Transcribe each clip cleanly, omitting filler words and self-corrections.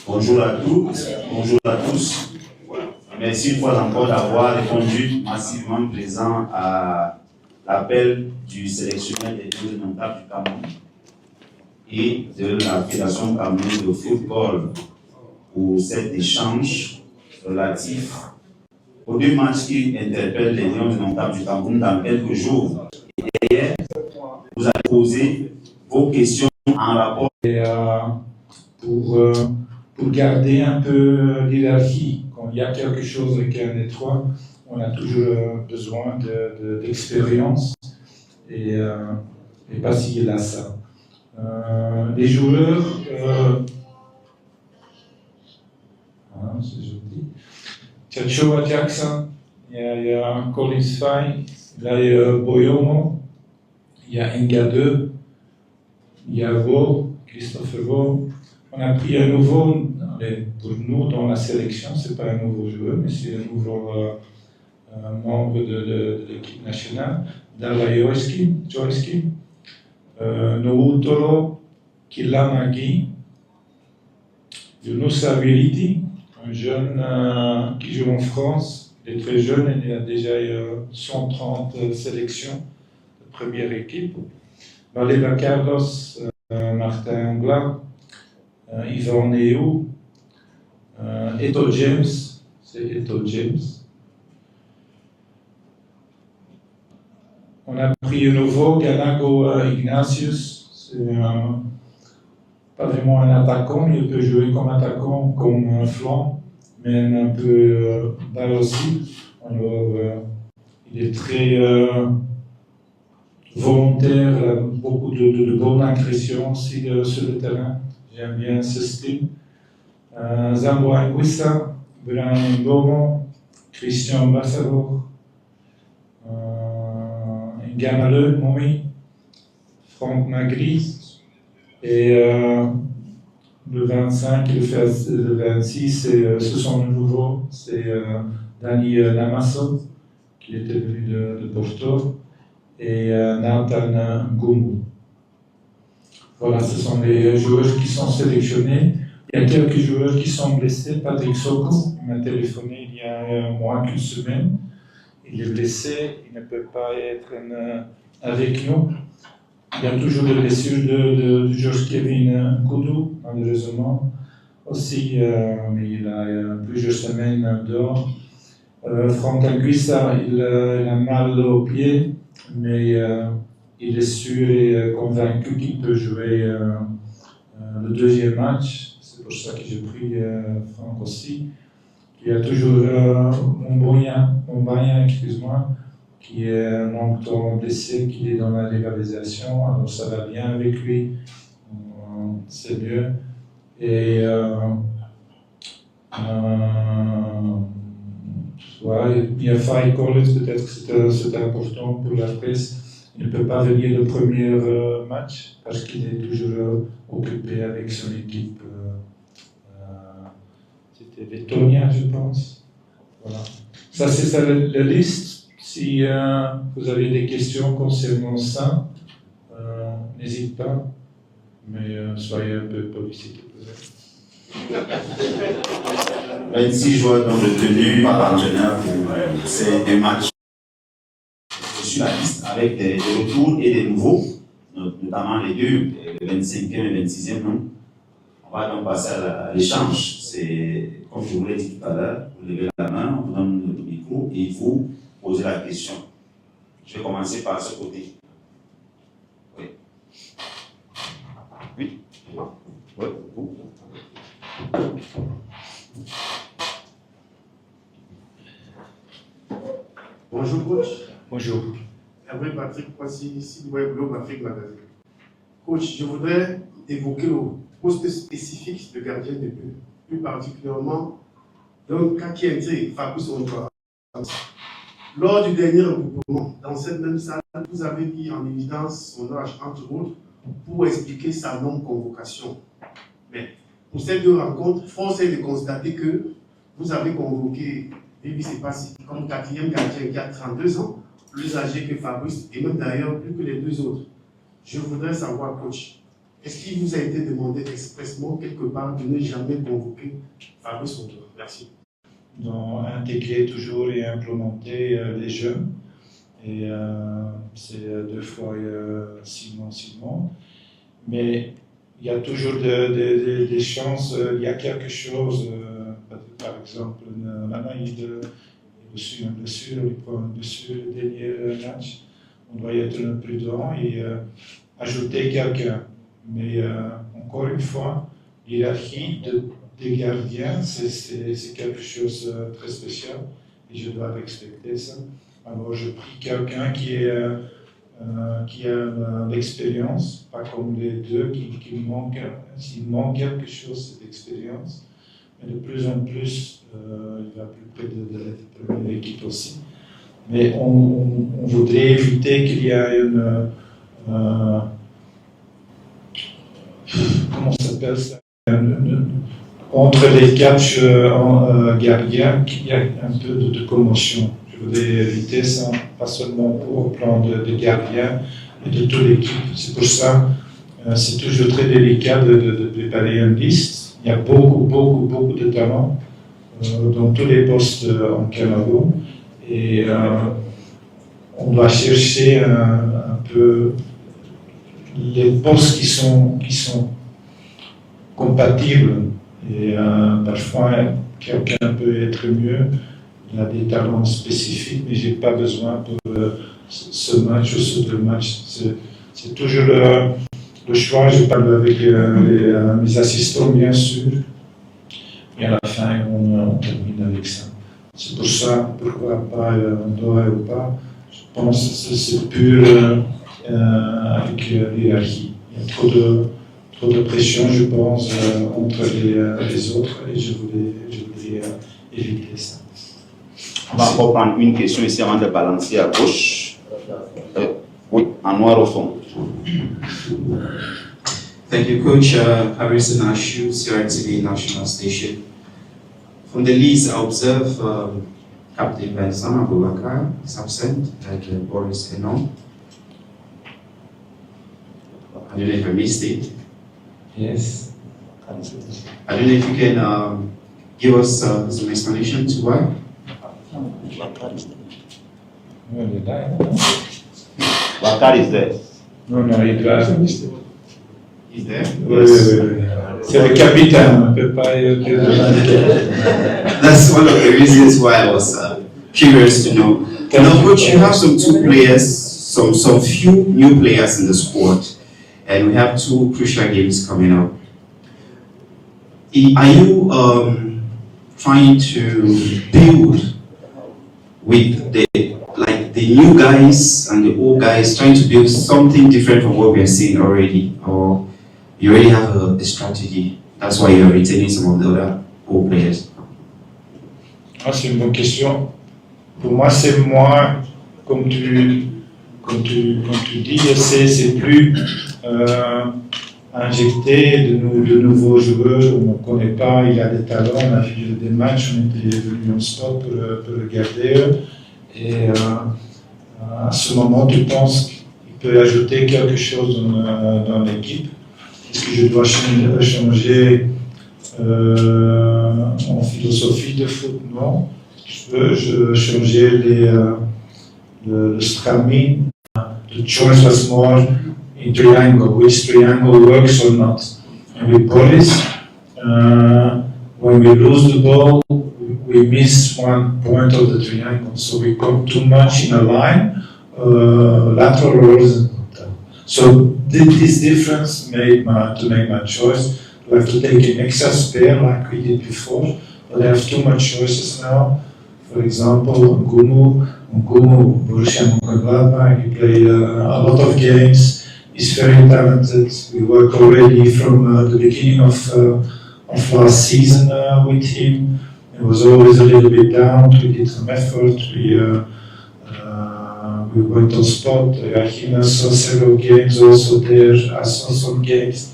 Bonjour à toutes, bonjour à tous. Merci une fois encore d'avoir répondu massivement présent à l'appel du sélectionneur des Jeux notables du Cameroun et de la Fédération camerounaise de football pour cet échange relatif aux deux matchs qui interpellent les Lions notables du Cameroun dans quelques jours. Et derrière, vous allez poser vos questions en rapport. Et, pour garder un peu l'hierarchie, quand il y a quelque chose avec un étroit, on a toujours besoin d'expérience et pas si il a ça. Les joueurs, c'est joli. Tchatchoa Jackson, il y a Collins Fay, il y a Boyomo, il y a Nga2, il y a Vaux, Christophe Vaux. On a pris un nouveau, pour nous dans la sélection, ce n'est pas un nouveau joueur, mais c'est un nouveau membre de l'équipe nationale, Dala Joyski, Noutoro Kilamagi, Yunus Aviliti, un jeune qui joue en France, il est très jeune, il a déjà 130 sélections de première équipe. Valera Carlos, Martin Angla, Yvan Neu, Eto James, c'est Eto James. On a pris un nouveau, Ganago Ignatius, c'est pas vraiment un attaquant, il peut jouer comme attaquant, comme un flanc, mais un peu bas aussi. Alors, il est très volontaire, il a beaucoup de bonnes impressions aussi sur le terrain. J'aime bien ce style. Zambo Anguissa, Brian Bomo, Christian Bassaro, Gamaleux, Momi, Franck Magri, et le 25 et le 26, ce sont de nouveau, c'est Dani Namasso, qui était venu de Porto, et Nathan Ngumbu. Voilà, ce sont les joueurs qui sont sélectionnés. Il y a quelques joueurs qui sont blessés. Patrick Soko m'a téléphoné il y a moins qu'une semaine. Il est blessé, il ne peut pas être avec nous. Il y a toujours des blessures de George Kevin Koudou, malheureusement. Aussi, mais il a plusieurs semaines dehors. Franck Anguissa, il a mal au pied, mais il est sûr et convaincu qu'il peut jouer le deuxième match. C'est pour ça que j'ai pris Franck aussi. Il y a toujours Mbanya, excuse-moi, qui est longtemps blessé, qui est dans la légalisation, alors ça va bien avec lui, c'est mieux. Et ouais, il y a Faye Collins, peut-être que c'est important pour la presse. Il ne peut pas venir le premier match parce qu'il est toujours occupé avec son équipe. C'était Lettonia, je pense. Voilà. Ça, c'est ça la liste. Si vous avez des questions concernant ça, n'hésitez pas, mais soyez un peu publicité. 26 joueurs donc retenus par l'entraîneur pour ces deux matchs. Sur la liste avec des retours et des nouveaux, notamment les deux, le 25e et le 26e, non? On va donc passer à l'échange. C'est, comme je vous l'ai dit tout à l'heure, vous levez la main, on vous donne le micro et il faut poser la question. Je vais commencer par ce côté. Oui. Oui. Oui. Vous. Bonjour coach. Bonjour. Gabriel Patrick, voici Web Globe Afrique Magazine. Coach, je voudrais évoquer le poste spécifique de gardien de but, plus particulièrement d'un cas qui intrigue Fabrice Ondoa. Lors du dernier regroupement, dans cette même salle, vous avez mis en évidence son âge, entre autres, pour expliquer sa non-convocation. Mais pour ces deux rencontres, force est de constater que vous avez convoqué Bibi Sepassi comme quatrième gardien qui a 32 ans, plus âgé que Fabrice et même d'ailleurs plus que les deux autres. Je voudrais savoir, coach, est-ce qu'il vous a été demandé expressement quelque part de ne jamais convoquer Fabrice Ondoa? Merci. Intégrer toujours et implémenter les jeunes. Et c'est 2 fois 6 mois. Mais il y a toujours des chances, il y a quelque chose, par exemple, Nanaïd a reçu une blessure, il prend une blessure le dernier match. On doit être prudent et ajouter quelqu'un. Mais encore une fois, l'hierarchie des gardiens, c'est quelque chose de très spécial et je dois respecter ça. Alors je prie quelqu'un qui a l'expérience, pas comme les deux qui manquent. S'il manque quelque chose, c'est l'expérience. Mais de plus en plus, il va plus près de la première équipe aussi. Mais on voudrait éviter qu'il y ait une... comment ça s'appelle ça? Entre les 4 gardiens, qu'il y a un peu de commotion. Je voudrais éviter ça, pas seulement au plan de gardiens, mais de toute l'équipe. C'est pour ça c'est toujours très délicat de préparer une liste. Il y a beaucoup de talents dans tous les postes en Cameroun. Et on doit chercher un peu les postes qui sont compatibles. Et parfois, quelqu'un peut être mieux. Il a des talents spécifiques, mais je n'ai pas besoin pour ce match ou ce 2 matchs. C'est toujours le choix. Je parle avec mes assistants, bien sûr. Et à la fin, on termine avec ça. C'est pour ça, pourquoi pas Ondoa ou pas. Je pense que c'est pur avec l'hierarchie. Il y a trop de pression, je pense, entre les autres et je voulais éviter ça. On va encore prendre une question ici avant de balancer à gauche. Oui, en noir au fond. Thank you, Coach. Harrison Ashu, CRTV National Station. From the list, I observe Captain Vincent Abubakar is absent, and Boris Enon. I don't know if I missed it. Yes. I don't know if you can give us some explanation to why. Bakar is there. Non, il doit. Is there? Oui. C'est le capitaine, on ne peut pas. That's one of the reasons why I was curious to know. Now, Coach, you have some few new players in the squad, and we have 2 crucial games coming up. Are you trying to build with the new guys and the old guys, trying to build something different from what we are seeing already, or you already have a strategy? That's why you are retaining some of the other old players. C'est une bonne question. Pour moi, c'est moins, comme tu dis, c'est plus injecter de nouveaux joueurs, on ne connaît pas, il a des talents, on a vu des matchs, on était venu en stop pour regarder. Et à ce moment, tu penses qu'il peut ajouter quelque chose dans l'équipe. Est-ce que je dois changer en philosophie de foot? Non. Je peux changer le strategy. The choice was more in triangle, which triangle works or not. And with Boris, when we lose the ball, we miss one point of the triangle, so we come too much in a line, lateral or horizontal. So this difference made to make my choice. Do I have to take an extra spare like we did before? But I have too much choices now. For example, Ngumu, Borussia Mönchengladbach, he played a lot of games. He's very talented. We work already from the beginning of last season with him. It was always a little bit down. We did some effort. We went on spot. Joachim saw several games also there. I saw some games.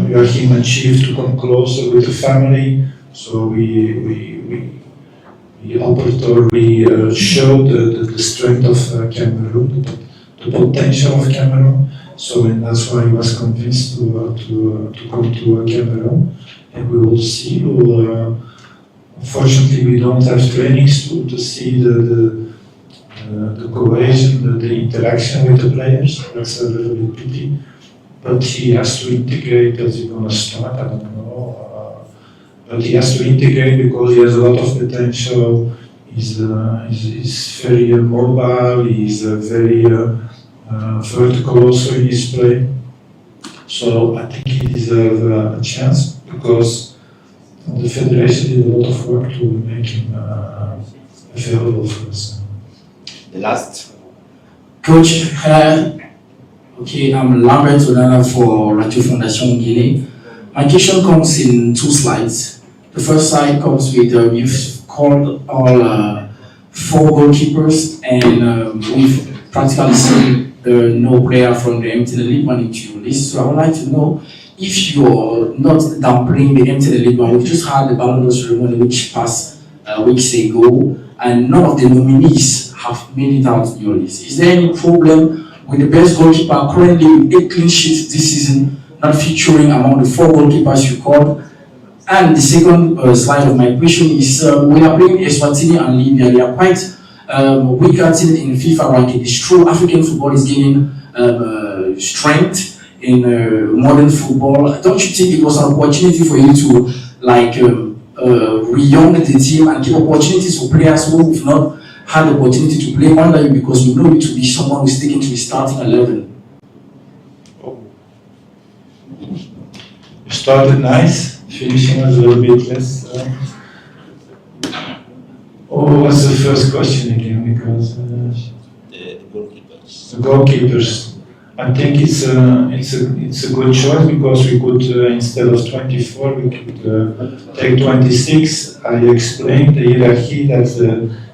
Joachim achieved to come closer with the family. So we showed the strength of Cameroon. the potential of Cameroon. So and that's why he was convinced to come to Cameroon. And we will see. Unfortunately, we don't have trainings to see the cohesion, the interaction with the players. That's a little bit pity. But he has to integrate. As he's going to start, I don't know. But he has to integrate because he has a lot of potential. He's very mobile. He's very vertical also in his play. So I think he deserves a chance because the federation did a lot of work to make him available for us. The last. Coach, okay, I'm Lambert Onana for Radio Fondation Guinea. My question comes in two slides. The first slide comes with you've called all 4 goalkeepers, and we've practically seen no player from the MTN League One into your list. So I would like to know if you're not downplaying the MTN League One. We've just had the Ballon d'Or ceremony which passed weeks ago, and none of the nominees have made it out in your list. Is there any problem with the best goalkeeper currently with 8 clean sheets this season not featuring among the 4 goalkeepers you called? And the second slide of my question is, we are playing Eswatini and Libya. They are quite weaker team in FIFA ranking. It's true, African football is gaining strength in modern football. Don't you think it was an opportunity for you to re-young the team and give opportunities for players who have not had the opportunity to play under you, because we know you to be someone who's taken to the starting 11? You started nice, finishing was a little bit less. What was the first question again? Because The goalkeepers. the goalkeepers. I think it's a good choice because we could instead of 24 we could take 26. I explained the hierarchy that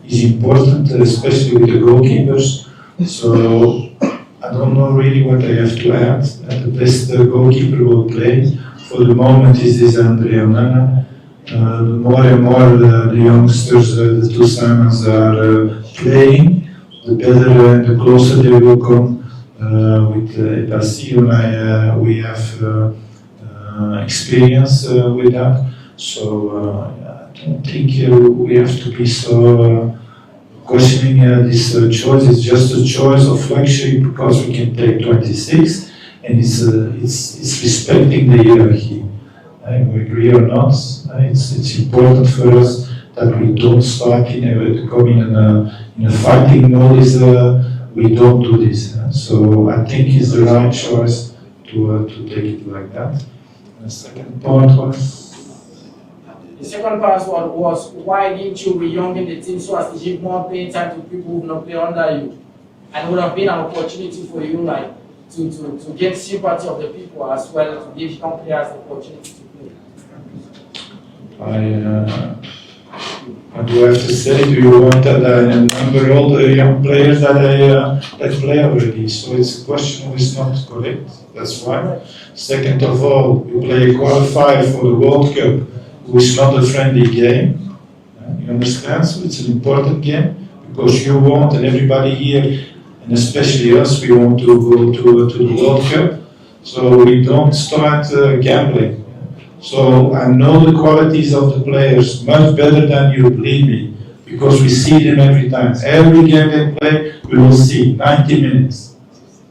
is important, especially with the goalkeepers. So I don't know really what I have to add. The best goalkeeper will play. For the moment is this Andre Onana. More and more the youngsters, the two Simons are playing. The better and the closer they will come. With Ebassi, we have experience with that. So I don't think we have to be so questioning this choice. It's just a choice of luxury because we can take 26, and it's respecting the hierarchy. We agree or not, it's important for us that we don't start to come in a fighting mode. We don't do this. So I think it's the right choice to take it like that. The second part was? The second part was why didn't you re-young in the team so as to give more playing time to people who have not played under you? And it would have been an opportunity for you to get sympathy of the people as well, to give young players the opportunity to play. What do I have to say? Do you want that I number all the young players that play already? So it's a question which is not correct. That's why. Second of all, we play a qualifier for the World Cup, which is not a friendly game. You understand? So it's an important game because you want, and everybody here, and especially us, we want to go to the World Cup. So we don't start gambling. So I know the qualities of the players much better than you, believe me, because we see them every time. Every game they play, we will see 90 minutes.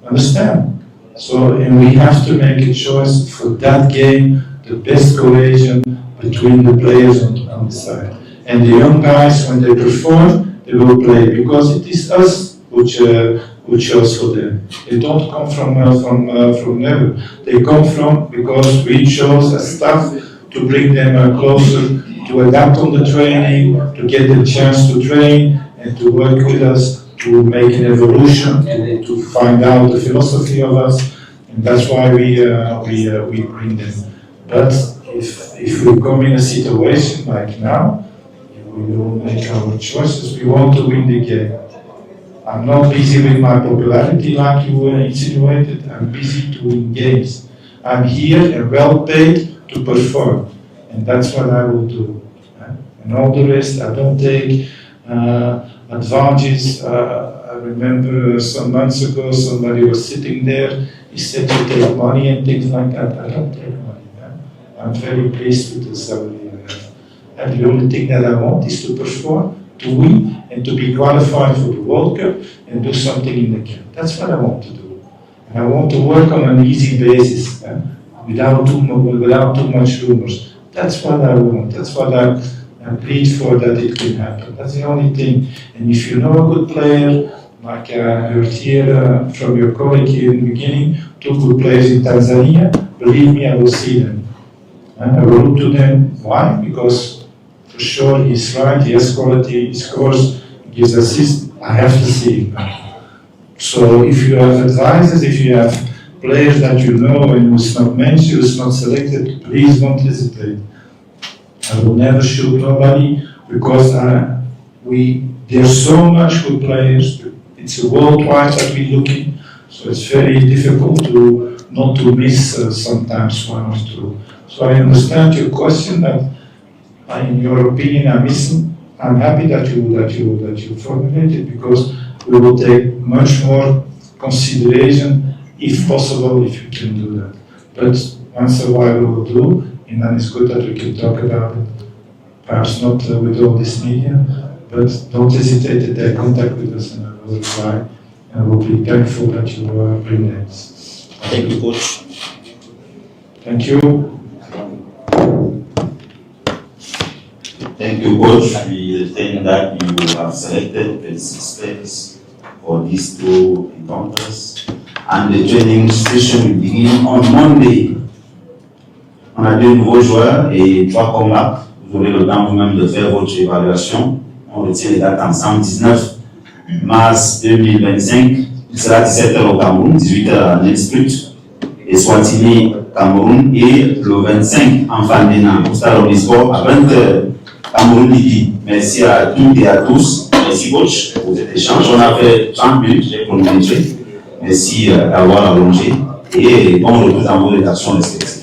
Understand? So, and we have to make a choice for that game, the best cohesion between the players on the side. And the young guys, when they perform, they will play because it is us who chose for them. They don't come from never. They come from because we chose as staff to bring them closer, to adapt on the training, to get the chance to train and to work with us, to make an evolution, to find out the philosophy of us, and that's why we bring them. But if we come in a situation like now, we will make our choices. We want to win the game. I'm not busy with my popularity like you insinuated. I'm busy to win games. I'm here and well paid to perform, and that's what I will do. And all the rest, I don't take advantages. I remember some months ago somebody was sitting there, he said you take money and things like that. I don't take money, man. I'm very pleased with the salary I have. And the only thing that I want is to perform, to win, and to be qualified for the World Cup and do something in the camp. That's what I want to do. And I want to work on an easy basis, without too much rumors. That's what I want. That's what I plead for, that it can happen. That's the only thing. And if you know a good player, like I heard here from your colleague here in the beginning, 2 good players in Tanzania, believe me, I will see them. I will look to them. Why? Because for sure he's right, he has quality, he scores, he gives assists. I have to see him. So if you have advisors, if you have players that you know and who's not mentioned, who's not selected, please don't hesitate. I will never shoot nobody because there's so much good players. It's a worldwide that we're looking, so it's very difficult not to miss sometimes 1 or 2. So I understand your question, that in your opinion I'm happy that you formulated, because we will take much more consideration if possible, if you can do that. But once a while we will do, and then it's good that we can talk about it. Perhaps not with all this media, but don't hesitate to take contact with us and I will reply. And we'll be thankful that you bring that. Thank you, Coach. Thank you. Thank you, Coach. We think that you have selected 26 players for these 2 encounters. And the training session will begin on Monday. On a 2 nouveaux joueurs et 3 combats. Vous aurez le temps vous-même de faire votre évaluation. On retient les dates ensemble. 19 mars 2025, il sera 17h au Cameroun, 18h à Nelspruit, et Swatini, Cameroun, et le 25 en Fandena, au Stade Omnisport, à 20h, Cameroun Lidi. Merci à toutes et à tous. Merci, coach, pour cet échange. On a fait 30 minutes, j'ai chronométré. Merci d'avoir allongé, et bon retour dans vos rédactions respectives.